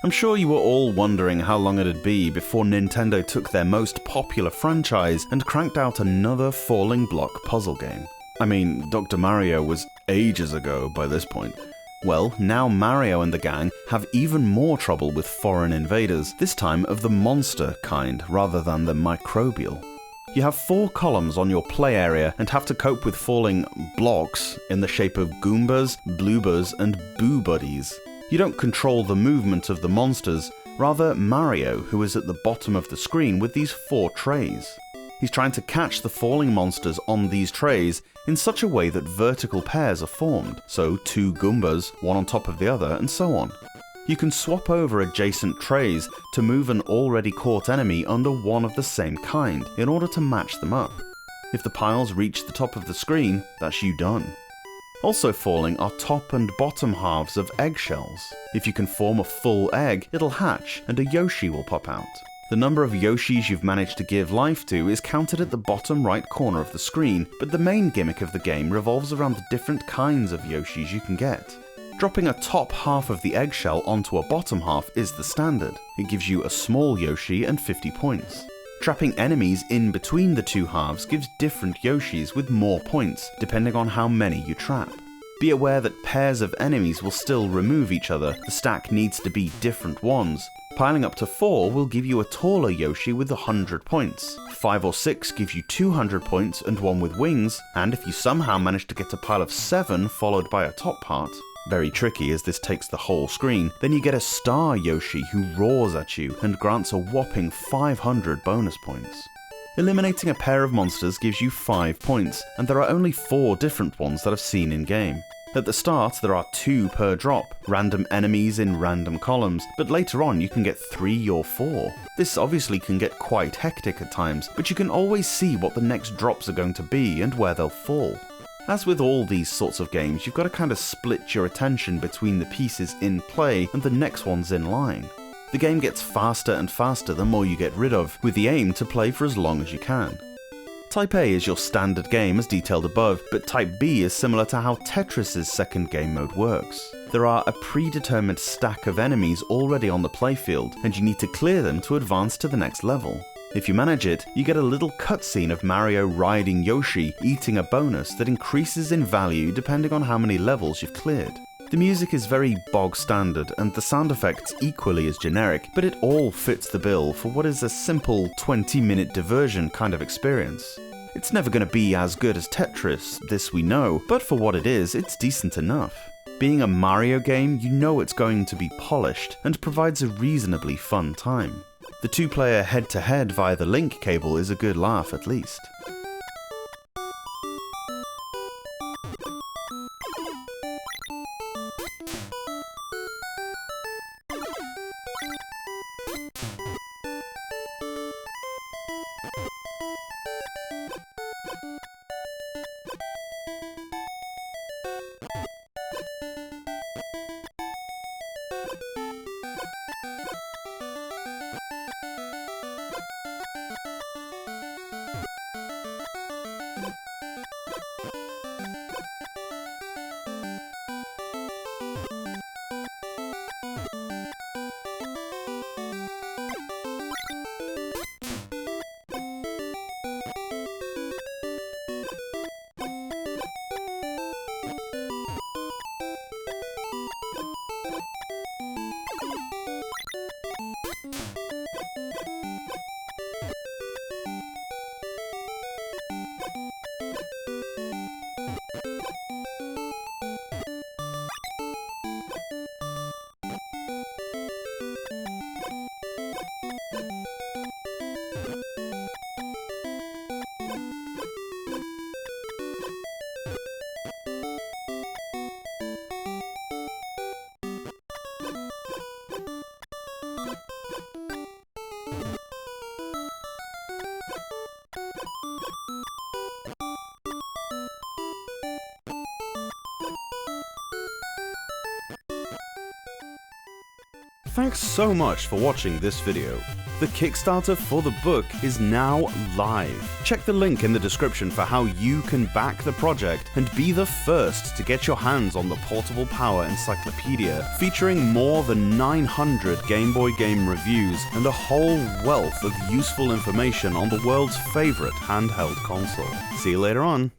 I'm sure you were all wondering how long it'd be before Nintendo took their most popular franchise and cranked out another falling block puzzle game. I mean, Dr. Mario was ages ago by this point. Well, now Mario and the gang have even more trouble with foreign invaders, this time of the monster kind rather than the microbial. You have 4 columns on your play area and have to cope with falling blocks in the shape of Goombas, Bloobas, and Boo Buddies. You don't control the movement of the monsters, rather Mario, who is at the bottom of the screen with these 4 trays. He's trying to catch the falling monsters on these trays in such a way that vertical pairs are formed, so 2 Goombas, one on top of the other, and so on. You can swap over adjacent trays to move an already caught enemy under one of the same kind, in order to match them up. If the piles reach the top of the screen, that's you done. Also falling are top and bottom halves of eggshells. If you can form a full egg, it'll hatch and a Yoshi will pop out. The number of Yoshis you've managed to give life to is counted at the bottom right corner of the screen, but the main gimmick of the game revolves around the different kinds of Yoshis you can get. Dropping a top half of the eggshell onto a bottom half is the standard. It gives you a small Yoshi and 50 points. Trapping enemies in between the 2 halves gives different Yoshis with more points, depending on how many you trap. Be aware that pairs of enemies will still remove each other, the stack needs to be different ones. Piling up to 4 will give you a taller Yoshi with 100 points. 5 or 6 give you 200 points and one with wings, and if you somehow manage to get a pile of 7 followed by a top part, very tricky as this takes the whole screen, then you get a star Yoshi who roars at you and grants a whopping 500 bonus points. Eliminating a pair of monsters gives you 5 points, and there are only 4 different ones that I've seen in game. At the start there are 2 per drop, random enemies in random columns, but later on you can get 3 or 4. This obviously can get quite hectic at times, but you can always see what the next drops are going to be and where they'll fall. As with all these sorts of games, you've got to kind of split your attention between the pieces in play and the next ones in line. The game gets faster and faster the more you get rid of, with the aim to play for as long as you can. Type A is your standard game as detailed above, but Type B is similar to how Tetris's second game mode works. There are a predetermined stack of enemies already on the playfield, and you need to clear them to advance to the next level. If you manage it, you get a little cutscene of Mario riding Yoshi, eating a bonus that increases in value depending on how many levels you've cleared. The music is very bog standard and the sound effects equally as generic, but it all fits the bill for what is a simple 20-minute diversion kind of experience. It's never going to be as good as Tetris, this we know, but for what it is, it's decent enough. Being a Mario game, you know it's going to be polished and provides a reasonably fun time. The 2-player head-to-head via the link cable is a good laugh at least. Thanks so much for watching this video. The Kickstarter for the book is now live. Check the link in the description for how you can back the project and be the first to get your hands on the Portable Power Encyclopedia, featuring more than 900 Game Boy game reviews and a whole wealth of useful information on the world's favorite handheld console. See you later on.